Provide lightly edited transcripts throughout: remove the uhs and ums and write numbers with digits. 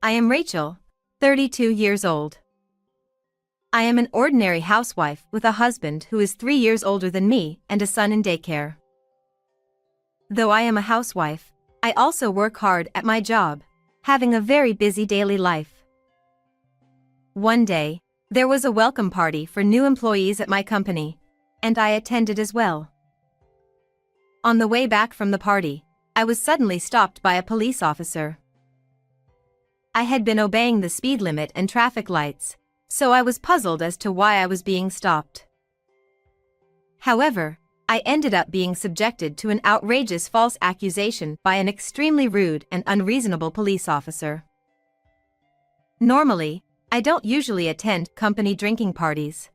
I am Rachel, 32 years old. I am an ordinary housewife with a husband who is 3 years older than me and a son in daycare. Though I am a housewife, I also work hard at my job, having a very busy daily life. One day, there was a welcome party for new employees at my company, and I attended as well. On the way back from the party, I was suddenly stopped by a police officer. I had been obeying the speed limit and traffic lights, so I was puzzled as to why I was being stopped. However, I ended up being subjected to an outrageous false accusation by an extremely rude and unreasonable police officer. Normally, I don't usually attend company drinking parties.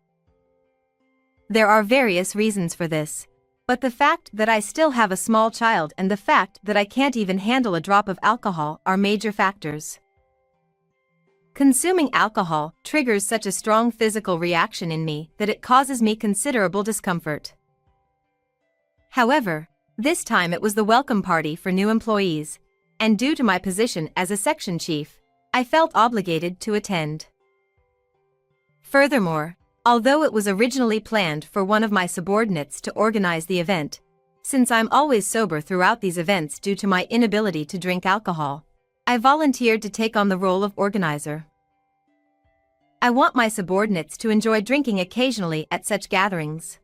There are various reasons for this, but the fact that I still have a small child and the fact that I can't even handle a drop of alcohol are major factors. Consuming alcohol triggers such a strong physical reaction in me that it causes me considerable discomfort. However, this time it was the welcome party for new employees, and due to my position as a section chief, I felt obligated to attend. Furthermore, although it was originally planned for one of my subordinates to organize the event, since I'm always sober throughout these events due to my inability to drink alcohol, I volunteered to take on the role of organizer. I want my subordinates to enjoy drinking occasionally at such gatherings.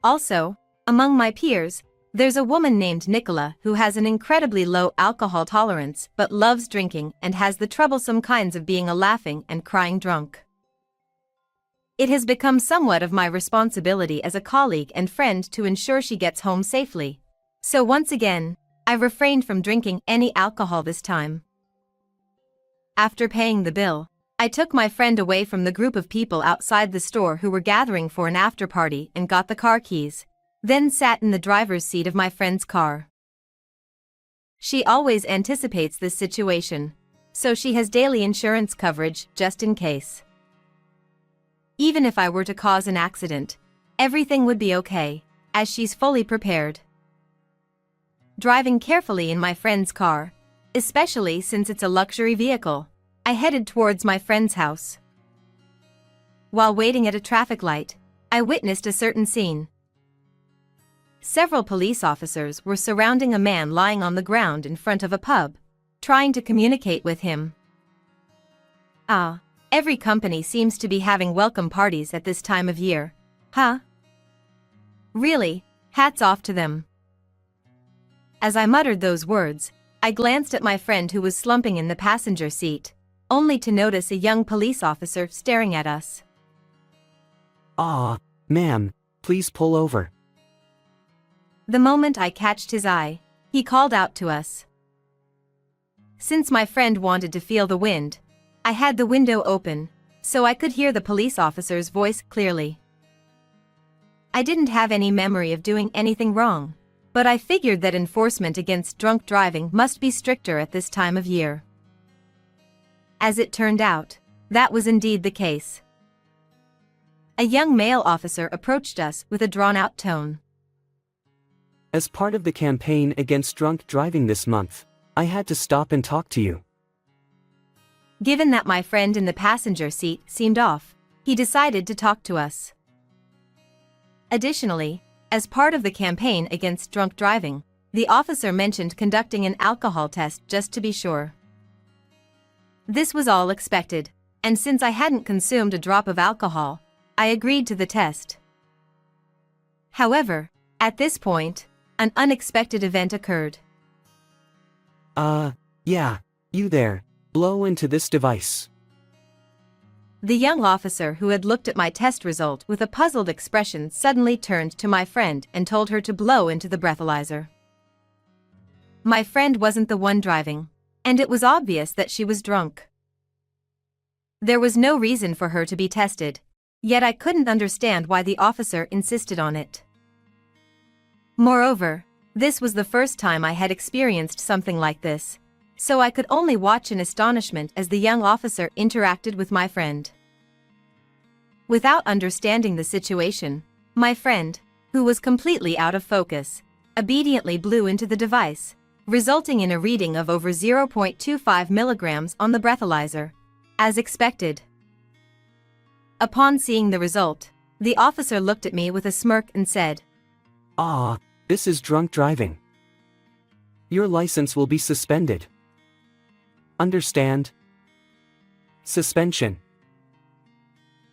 Also, among my peers, there's a woman named Nicola who has an incredibly low alcohol tolerance but loves drinking and has the troublesome kinds of being a laughing and crying drunk. It has become somewhat of my responsibility as a colleague and friend to ensure she gets home safely. So once again, I refrained from drinking any alcohol this time. After paying the bill, I took my friend away from the group of people outside the store who were gathering for an after-party and got the car keys, then sat in the driver's seat of my friend's car. She always anticipates this situation, so she has daily insurance coverage just in case. Even if I were to cause an accident, everything would be okay, as she's fully prepared. Driving carefully in my friend's car, especially since it's a luxury vehicle, I headed towards my friend's house. While waiting at a traffic light, I witnessed a certain scene. Several police officers were surrounding a man lying on the ground in front of a pub, trying to communicate with him. Every company seems to be having welcome parties at this time of year, huh? Really, hats off to them. As I muttered those words, I glanced at my friend who was slumping in the passenger seat, only to notice a young police officer staring at us. Ma'am, please pull over. The moment I catched his eye, he called out to us. Since my friend wanted to feel the wind, I had the window open, so I could hear the police officer's voice clearly. I didn't have any memory of doing anything wrong, but I figured that enforcement against drunk driving must be stricter at this time of year. As it turned out, that was indeed the case. A young male officer approached us with a drawn-out tone. As part of the campaign against drunk driving this month, I had to stop and talk to you. Given that my friend in the passenger seat seemed off, he decided to talk to us. Additionally, as part of the campaign against drunk driving, the officer mentioned conducting an alcohol test just to be sure. This was all expected, and since I hadn't consumed a drop of alcohol, I agreed to the test. However, at this point, an unexpected event occurred. Yeah, you there, blow into this device. The young officer who had looked at my test result with a puzzled expression suddenly turned to my friend and told her to blow into the breathalyzer. My friend wasn't the one driving, and it was obvious that she was drunk. There was no reason for her to be tested, yet I couldn't understand why the officer insisted on it. Moreover, this was the first time I had experienced something like this, so I could only watch in astonishment as the young officer interacted with my friend. Without understanding the situation, my friend, who was completely out of focus, obediently blew into the device, resulting in a reading of over 0.25 milligrams on the breathalyzer, as expected. Upon seeing the result, the officer looked at me with a smirk and said, "Ah, this is drunk driving. Your license will be suspended. Understand? Suspension."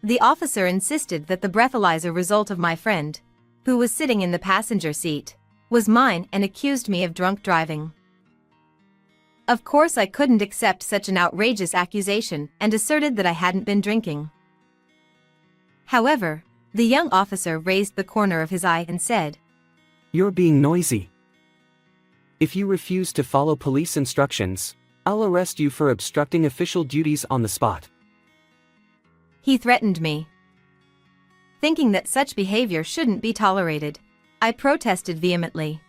The officer insisted that the breathalyzer result of my friend, who was sitting in the passenger seat, was mine and accused me of drunk driving. Of course, I couldn't accept such an outrageous accusation and asserted that I hadn't been drinking. However, the young officer raised the corner of his eye and said, "You're being noisy. If you refuse to follow police instructions, I'll arrest you for obstructing official duties on the spot." He threatened me. Thinking that such behavior shouldn't be tolerated, I protested vehemently.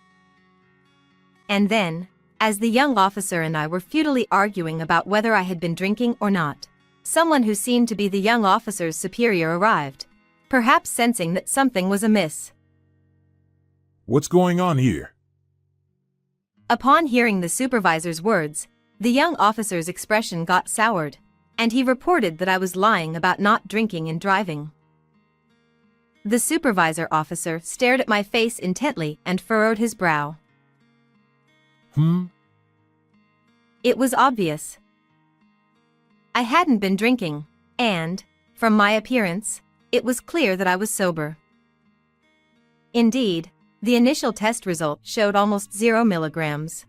And then, as the young officer and I were futilely arguing about whether I had been drinking or not, someone who seemed to be the young officer's superior arrived, perhaps sensing that something was amiss. "What's going on here?" Upon hearing the supervisor's words, the young officer's expression got soured, and he reported that I was lying about not drinking and driving. The supervisor officer stared at my face intently and furrowed his brow. It was obvious. I hadn't been drinking, and, from my appearance, it was clear that I was sober. Indeed, the initial test result showed almost 0 milligrams.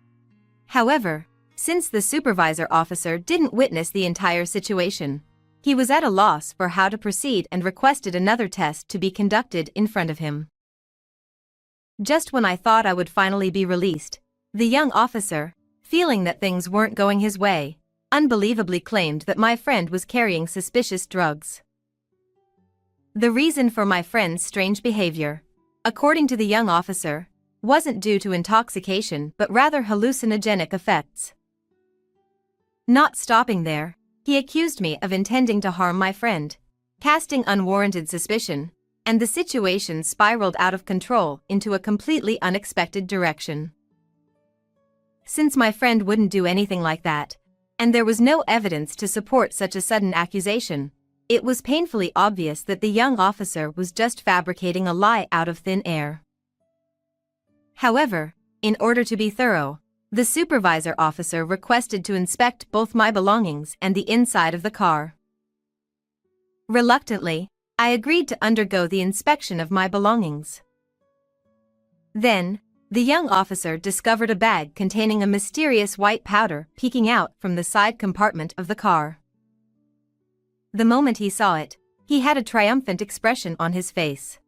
However, since the supervisor officer didn't witness the entire situation, he was at a loss for how to proceed and requested another test to be conducted in front of him. Just when I thought I would finally be released, the young officer, feeling that things weren't going his way, unbelievably claimed that my friend was carrying suspicious drugs. The reason for my friend's strange behavior, according to the young officer, wasn't due to intoxication but rather hallucinogenic effects. Not stopping there, he accused me of intending to harm my friend, casting unwarranted suspicion, and the situation spiraled out of control into a completely unexpected direction. Since my friend wouldn't do anything like that, and there was no evidence to support such a sudden accusation, it was painfully obvious that the young officer was just fabricating a lie out of thin air. However, in order to be thorough, the supervisor officer requested to inspect both my belongings and the inside of the car. Reluctantly, I agreed to undergo the inspection of my belongings. Then, the young officer discovered a bag containing a mysterious white powder peeking out from the side compartment of the car. The moment he saw it, he had a triumphant expression on his face.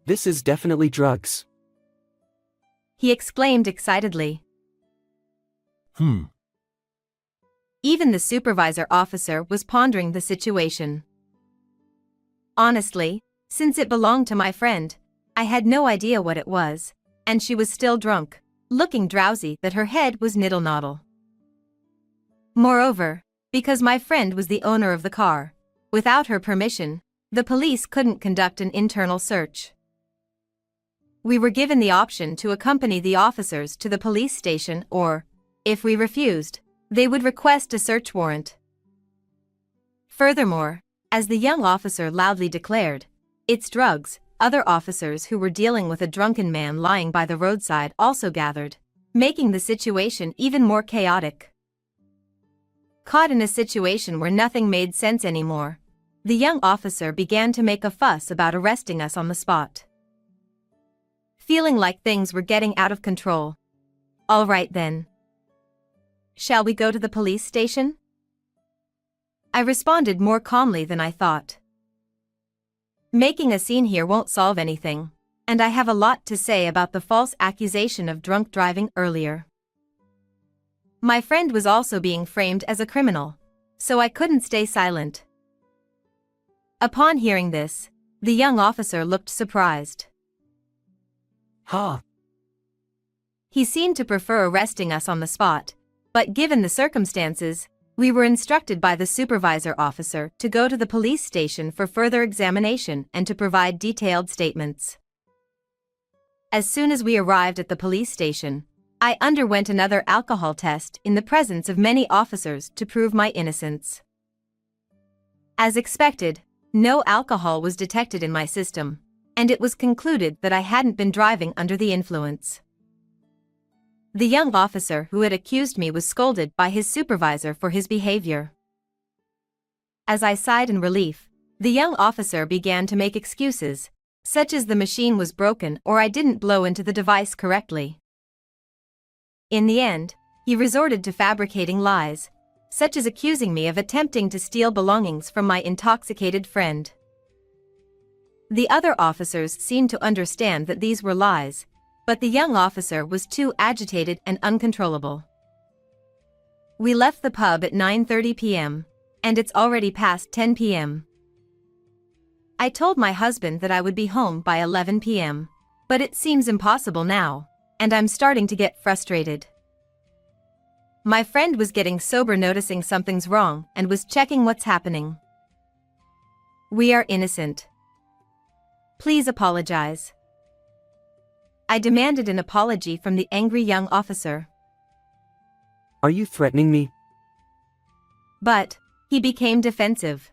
"This is definitely drugs," he exclaimed excitedly. Even the supervisor officer was pondering the situation. Honestly, since it belonged to my friend, I had no idea what it was, and she was still drunk, looking drowsy that her head was niddle-noddle. Moreover, because my friend was the owner of the car, without her permission, the police couldn't conduct an internal search. We were given the option to accompany the officers to the police station or, if we refused, they would request a search warrant. Furthermore, as the young officer loudly declared, "It's drugs," other officers who were dealing with a drunken man lying by the roadside also gathered, making the situation even more chaotic. Caught in a situation where nothing made sense anymore, the young officer began to make a fuss about arresting us on the spot. Feeling like things were getting out of control. "All right then. Shall we go to the police station?" I responded more calmly than I thought. Making a scene here won't solve anything, and I have a lot to say about the false accusation of drunk driving earlier. My friend was also being framed as a criminal, so I couldn't stay silent. Upon hearing this, the young officer looked surprised. "Ha!" He seemed to prefer arresting us on the spot, but given the circumstances, we were instructed by the supervisor officer to go to the police station for further examination and to provide detailed statements. As soon as we arrived at the police station, I underwent another alcohol test in the presence of many officers to prove my innocence. As expected, no alcohol was detected in my system, and it was concluded that I hadn't been driving under the influence. The young officer who had accused me was scolded by his supervisor for his behavior. As I sighed in relief, the young officer began to make excuses, such as the machine was broken or I didn't blow into the device correctly. In the end, he resorted to fabricating lies, such as accusing me of attempting to steal belongings from my intoxicated friend. The other officers seemed to understand that these were lies, but the young officer was too agitated and uncontrollable. We left the pub at 9:30 p.m., and it's already past 10 p.m. I told my husband that I would be home by 11 p.m., but it seems impossible now, and I'm starting to get frustrated. My friend was getting sober, noticing something's wrong, and was checking what's happening. We are innocent. Please apologize. I demanded an apology from the angry young officer. Are you threatening me? But he became defensive.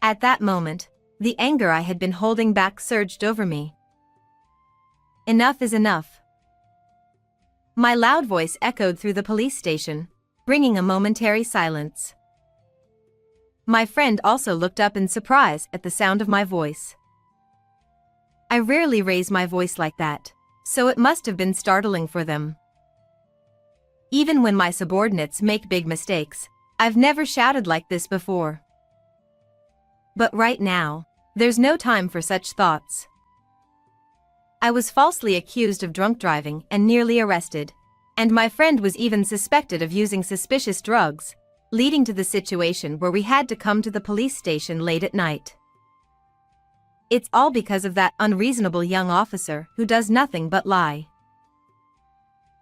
At that moment, the anger I had been holding back surged over me. Enough is enough. My loud voice echoed through the police station, bringing a momentary silence. My friend also looked up in surprise at the sound of my voice. I rarely raise my voice like that, so it must have been startling for them. Even when my subordinates make big mistakes, I've never shouted like this before. But right now, there's no time for such thoughts. I was falsely accused of drunk driving and nearly arrested, and my friend was even suspected of using suspicious drugs, leading to the situation where we had to come to the police station late at night. It's all because of that unreasonable young officer who does nothing but lie.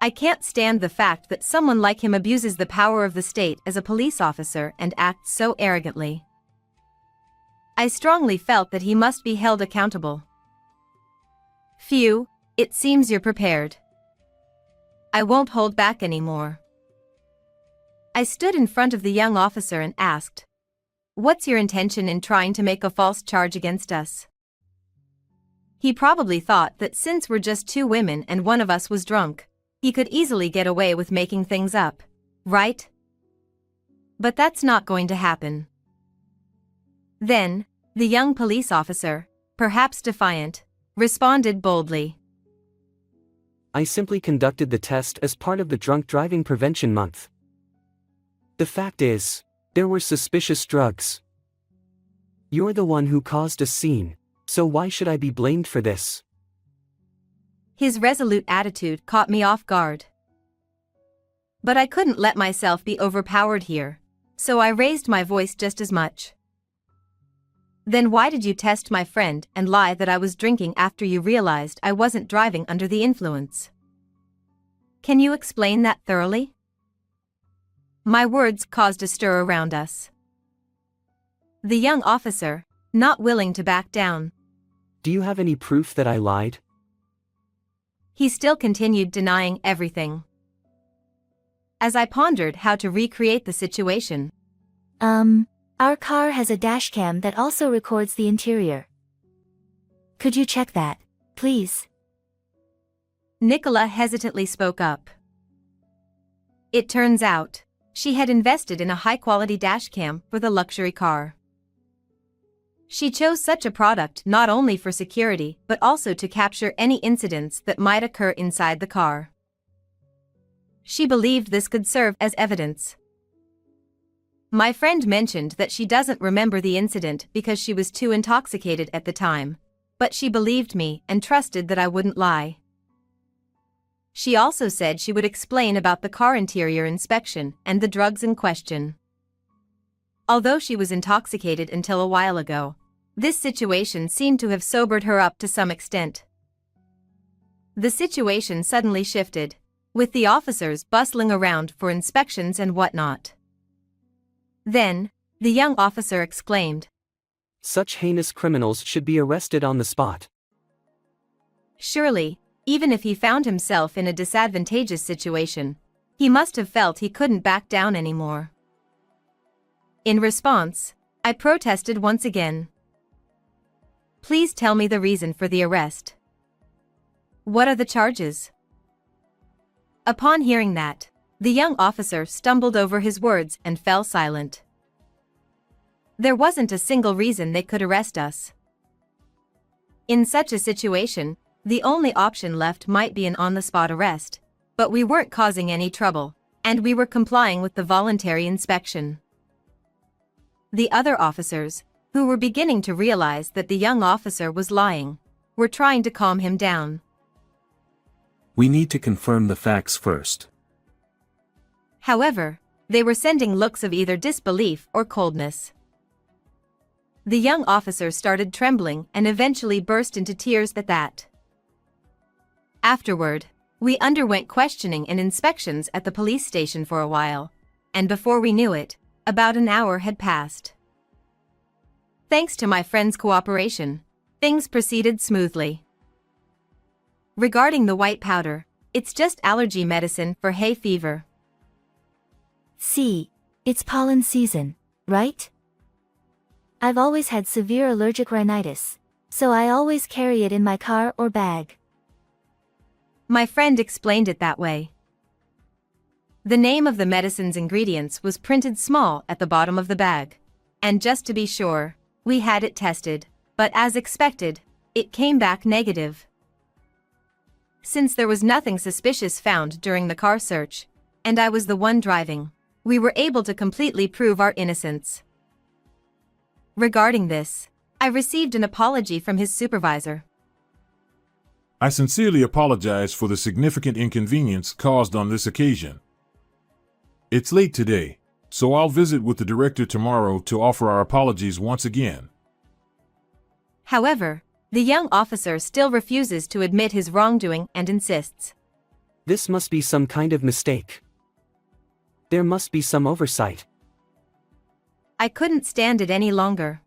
I can't stand the fact that someone like him abuses the power of the state as a police officer and acts so arrogantly. I strongly felt that he must be held accountable. Phew, it seems you're prepared. I won't hold back anymore. I stood in front of the young officer and asked, "What's your intention in trying to make a false charge against us?" He probably thought that since we're just two women and one of us was drunk, he could easily get away with making things up, right? But that's not going to happen. Then, the young police officer, perhaps defiant, responded boldly. I simply conducted the test as part of the Drunk Driving Prevention Month. The fact is, there were suspicious drugs. You're the one who caused a scene, so why should I be blamed for this? His resolute attitude caught me off guard. But I couldn't let myself be overpowered here, so I raised my voice just as much. Then why did you test my friend and lie that I was drinking after you realized I wasn't driving under the influence? Can you explain that thoroughly? My words caused a stir around us. The young officer, not willing to back down. Do you have any proof that I lied? He still continued denying everything. As I pondered how to recreate the situation. Our car has a dashcam that also records the interior. Could you check that, please? Nicola hesitantly spoke up. It turns out, she had invested in a high-quality dashcam for the luxury car. She chose such a product not only for security but also to capture any incidents that might occur inside the car. She believed this could serve as evidence. My friend mentioned that she doesn't remember the incident because she was too intoxicated at the time, but she believed me and trusted that I wouldn't lie. She also said she would explain about the car interior inspection and the drugs in question. Although she was intoxicated until a while ago, this situation seemed to have sobered her up to some extent. The situation suddenly shifted, with the officers bustling around for inspections and whatnot. Then, the young officer exclaimed, Such heinous criminals should be arrested on the spot. "Surely, Even if he found himself in a disadvantageous situation, he must have felt he couldn't back down anymore. In response, I protested once again. Please tell me the reason for the arrest. What are the charges? Upon hearing that, the young officer stumbled over his words and fell silent. There wasn't a single reason they could arrest us. In such a situation, the only option left might be an on-the-spot arrest, but we weren't causing any trouble, and we were complying with the voluntary inspection. The other officers, who were beginning to realize that the young officer was lying, were trying to calm him down. We need to confirm the facts first. However, they were sending looks of either disbelief or coldness. The young officer started trembling and eventually burst into tears at that. Afterward, we underwent questioning and inspections at the police station for a while, and before we knew it, about an hour had passed. Thanks to my friend's cooperation, things proceeded smoothly. Regarding the white powder, it's just allergy medicine for hay fever. See, it's pollen season, right? I've always had severe allergic rhinitis, so I always carry it in my car or bag. My friend explained it that way. The name of the medicine's ingredients was printed small at the bottom of the bag, and just to be sure, we had it tested, but as expected, it came back negative. Since there was nothing suspicious found during the car search, and I was the one driving, we were able to completely prove our innocence. Regarding this, I received an apology from his supervisor. I sincerely apologize for the significant inconvenience caused on this occasion. It's late today, so I'll visit with the director tomorrow to offer our apologies once again. However, the young officer still refuses to admit his wrongdoing and insists. This must be some kind of mistake. There must be some oversight. I couldn't stand it any longer.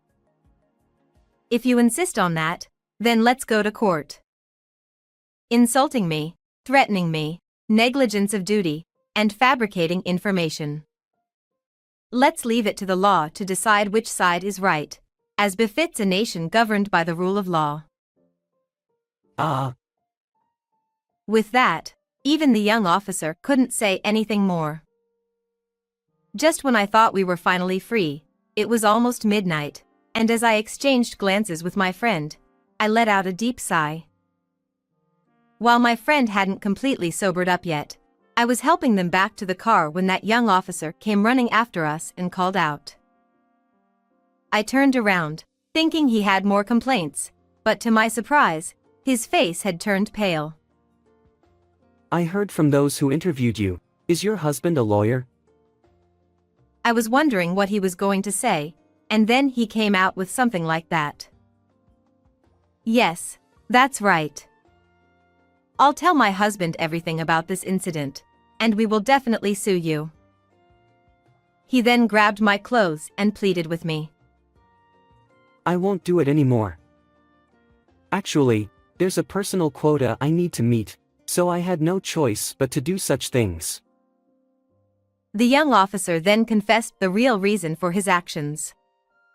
If you insist on that, then let's go to court. Insulting me, threatening me, negligence of duty, and fabricating information. Let's leave it to the law to decide which side is right, as befits a nation governed by the rule of law. With that, even the young officer couldn't say anything more. Just when I thought we were finally free, it was almost midnight, and as I exchanged glances with my friend, I let out a deep sigh. While my friend hadn't completely sobered up yet, I was helping them back to the car when that young officer came running after us and called out. I turned around, thinking he had more complaints, but to my surprise, his face had turned pale. I heard from those who interviewed you. Is your husband a lawyer? I was wondering what he was going to say, and then he came out with something like that. Yes, that's right. I'll tell my husband everything about this incident, and we will definitely sue you. He then grabbed my clothes and pleaded with me. I won't do it anymore. Actually, there's a personal quota I need to meet, so I had no choice but to do such things. The young officer then confessed the real reason for his actions.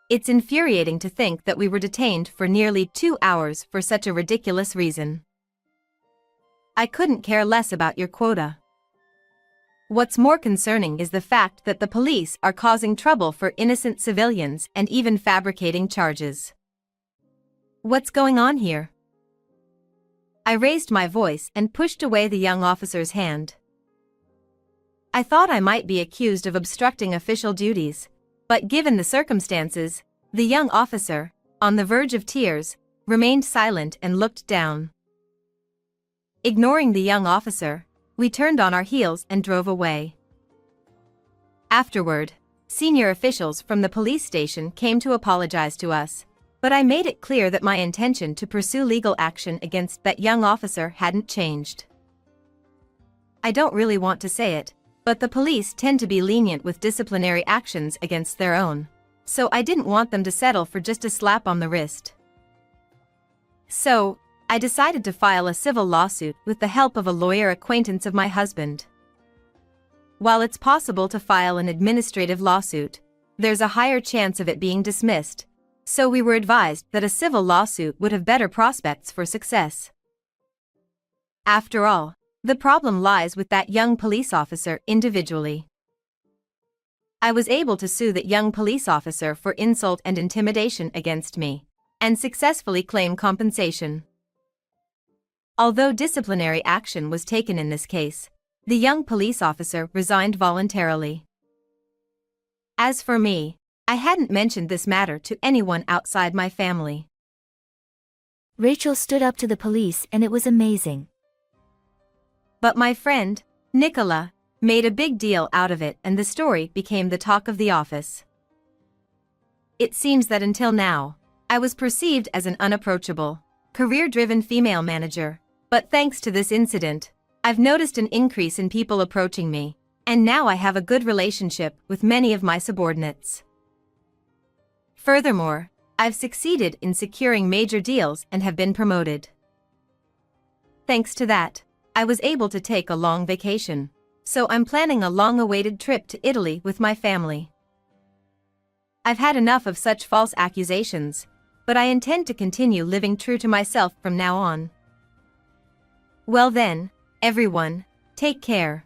It's infuriating to think that we were detained for nearly 2 hours for such a ridiculous reason. I couldn't care less about your quota. What's more concerning is the fact that the police are causing trouble for innocent civilians and even fabricating charges. What's going on here? I raised my voice and pushed away the young officer's hand. I thought I might be accused of obstructing official duties, but given the circumstances, the young officer, on the verge of tears, remained silent and looked down. Ignoring the young officer, we turned on our heels and drove away. Afterward, senior officials from the police station came to apologize to us, but I made it clear that my intention to pursue legal action against that young officer hadn't changed. I don't really want to say it, but the police tend to be lenient with disciplinary actions against their own, so I didn't want them to settle for just a slap on the wrist. So, I decided to file a civil lawsuit with the help of a lawyer acquaintance of my husband. While it's possible to file an administrative lawsuit, there's a higher chance of it being dismissed, so we were advised that a civil lawsuit would have better prospects for success. After all, the problem lies with that young police officer individually. I was able to sue that young police officer for insult and intimidation against me, and successfully claim compensation. Although disciplinary action was taken in this case, the young police officer resigned voluntarily. As for me, I hadn't mentioned this matter to anyone outside my family. Rachel stood up to the police and it was amazing. But my friend, Nicola, made a big deal out of it and the story became the talk of the office. It seems that until now, I was perceived as an unapproachable, career-driven female manager, but thanks to this incident, I've noticed an increase in people approaching me, and now I have a good relationship with many of my subordinates. Furthermore, I've succeeded in securing major deals and have been promoted. Thanks to that, I was able to take a long vacation, so I'm planning a long-awaited trip to Italy with my family. I've had enough of such false accusations, but I intend to continue living true to myself from now on. Well then, everyone, take care.